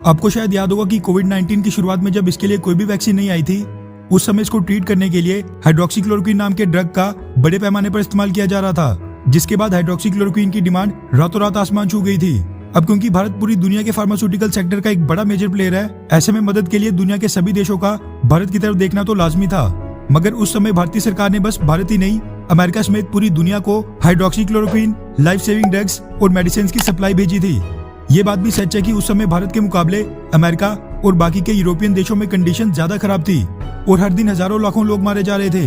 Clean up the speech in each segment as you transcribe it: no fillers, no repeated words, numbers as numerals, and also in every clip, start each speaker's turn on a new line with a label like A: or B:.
A: आपको शायद याद होगा कि कोविड-19 की शुरुआत में जब इसके लिए कोई भी वैक्सीन नहीं आई थी, उस समय इसको ट्रीट करने के लिए हाइड्रोक्सीक्लोरोक्विन नाम के ड्रग का बड़े पैमाने पर इस्तेमाल किया जा रहा था, जिसके बाद हाइड्रोक्सीक्लोरोक्विन की डिमांड रातों रात आसमान छू गई थी। अब क्योंकि भारत पूरी दुनिया के फार्मास्यूटिकल सेक्टर का एक बड़ा मेजर प्लेयर है, ऐसे में मदद के लिए दुनिया के सभी देशों का भारत की तरफ देखना तो लाजमी था। मगर उस समय भारतीय सरकार ने बस भारत ही नहीं, अमेरिका समेत पूरी दुनिया को हाइड्रोक्सीक्लोरोक्विन, लाइफ सेविंग ड्रग्स और मेडिसिन की सप्लाई भेजी थी। ये बात भी सच है कि उस समय भारत के मुकाबले अमेरिका और बाकी के यूरोपियन देशों में कंडीशन ज्यादा खराब थी और हर दिन हजारों लाखों लोग मारे जा रहे थे।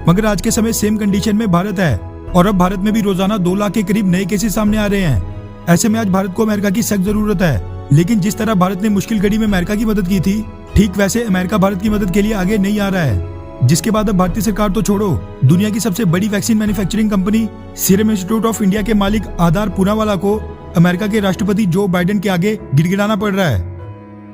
A: मगर आज के समय सेम कंडीशन में भारत है और अब भारत में भी रोजाना 2 लाख के करीब नए केसेस सामने आ रहे हैं। ऐसे में आज भारत को अमेरिका की सख्त जरूरत है, लेकिन जिस तरह भारत ने मुश्किल घड़ी में अमेरिका की मदद की थी, ठीक वैसे अमेरिका भारत की मदद के लिए आगे नहीं आ रहा है। जिसके बाद अब भारतीय सरकार तो छोड़ो, दुनिया की सबसे बड़ी vaccine manufacturing company serum institute of India के मालिक आधार पूनावाला को अमेरिका के राष्ट्रपति जो बाइडेन के आगे गिड़गिड़ाना पड़ रहा है।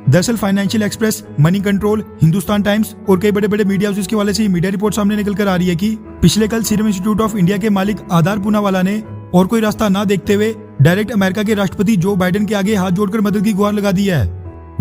A: दरअसल financial express, money control, Hindustan times और कई बड़े बड़े मीडिया हाउसेस के वाले से मीडिया रिपोर्ट सामने निकल कर आ रही है कि पिछले कल सीरम इंस्टीट्यूट ऑफ इंडिया के मालिक आधार पूनावाला ने और कोई रास्ता ना देखते हुए डायरेक्ट अमेरिका के राष्ट्रपति जो बाइडेन के आगे हाथ जोड़कर मदद की गुहार लगा दी है।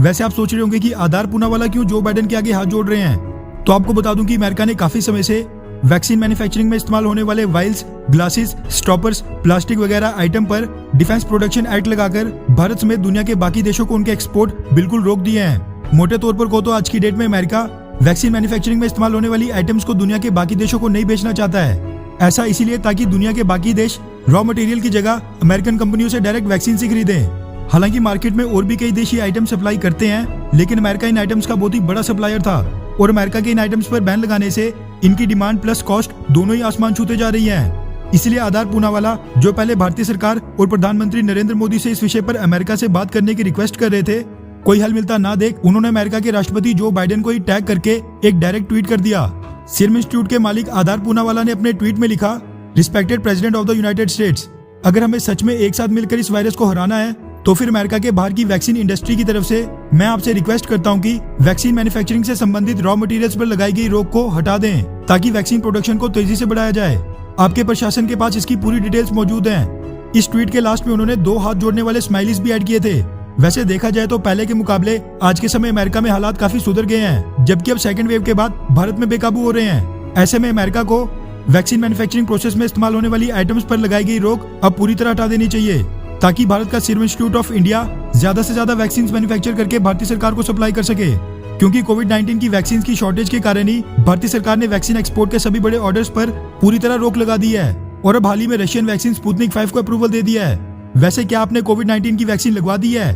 A: वैसे आप सोच रहे होंगे कि आधार पूनावाला क्यों जो बाइडेन के आगे हाथ जोड़ रहे हैं, तो आपको बता दूं कि अमेरिका ने काफी समय से वैक्सीन मैन्युफैक्चरिंग में इस्तेमाल होने वाले वाइल्स, ग्लासेस, स्टॉपर्स, प्लास्टिक वगैरह आइटम पर डिफेंस प्रोडक्शन एक्ट लगाकर भारत समेत दुनिया के बाकी देशों को उनके एक्सपोर्ट बिल्कुल रोक दिए हैं। मोटे तौर पर को तो आज की डेट में अमेरिका वैक्सीन मैन्युफैक्चरिंग में इस्तेमाल होने वाली आइटम्स को दुनिया के बाकी देशों को नहीं बेचना चाहता है। ऐसा इसीलिए ताकि दुनिया के बाकी देश रॉ मटेरियल की जगह अमेरिकन कंपनियों से डायरेक्ट वैक्सीन से खरीदें। हालांकि मार्केट में और भी कई देश ये आइटम सप्लाई करते हैं, लेकिन अमेरिका इन आइटम्स का बहुत ही बड़ा सप्लायर था और अमेरिका के इन आइटम्स पर बैन लगाने से इनकी डिमांड प्लस कॉस्ट दोनों ही आसमान छूते जा रही है। इसलिए आधार पूनावाला, जो पहले भारतीय सरकार और प्रधानमंत्री नरेंद्र मोदी से इस विषय पर अमेरिका से बात करने की रिक्वेस्ट कर रहे थे, कोई हल मिलता ना देख उन्होंने अमेरिका के राष्ट्रपति जो बाइडेन को ही टैग करके एक डायरेक्ट ट्वीट कर दिया। सीरम इंस्टीट्यूट के मालिक आधार पूनावाला ने अपने ट्वीट में लिखा, respected president of the United states, अगर हमें सच में एक साथ मिलकर इस वायरस को हराना है तो फिर अमेरिका के बाहर की वैक्सीन इंडस्ट्री की तरफ से मैं आपसे रिक्वेस्ट करता हूं कि वैक्सीन मैन्युफैक्चरिंग से संबंधित रॉ मटेरियल्स पर लगाई गई रोक को हटा दें, ताकि वैक्सीन प्रोडक्शन को तेजी से बढ़ाया जाए। आपके प्रशासन के पास इसकी पूरी डिटेल्स मौजूद हैं। इस ट्वीट के लास्ट में उन्होंने 2 हाथ जोड़ने वाले स्माइलीज भी ऐड किए थे। वैसे देखा जाए तो पहले के मुकाबले आज के समय अमेरिका में हालात काफी सुधर गए हैं, जबकि अब सेकंड वेव के बाद भारत में बेकाबू हो रहे हैं। ऐसे में अमेरिका को वैक्सीन मैन्युफैक्चरिंग प्रोसेस में इस्तेमाल होने वाली आइटम्स पर लगाई गई रोक अब पूरी तरह हटा देनी चाहिए, ताकि भारत का सीरम इंस्टीट्यूट ऑफ इंडिया ज्यादा से ज्यादा वैक्सीन मैन्युफैक्चर करके भारतीय सरकार को सप्लाई कर सके। क्योंकि कोविड-19 की वैक्सीन की शॉर्टेज के कारण ही भारतीय सरकार ने वैक्सीन एक्सपोर्ट के सभी बड़े ऑर्डर्स पर पूरी तरह रोक लगा दी है और अब हाल ही में रशियन वैक्सीन स्पुतनिक 5 को अप्रूवल दे दिया है। वैसे क्या आपने कोविड-19 की वैक्सीन लगवा दी है,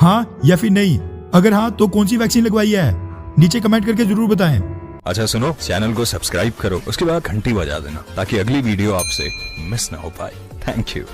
A: हाँ या फिर नहीं? अगर हाँ तो कौन सी वैक्सीन लगवाई है, नीचे कमेंट करके जरूर बताएं।
B: अच्छा सुनो, चैनल को सब्सक्राइब करो, उसके बाद घंटी बजा देना ताकि अगली वीडियो आपसे मिस ना हो पाए। Thank you.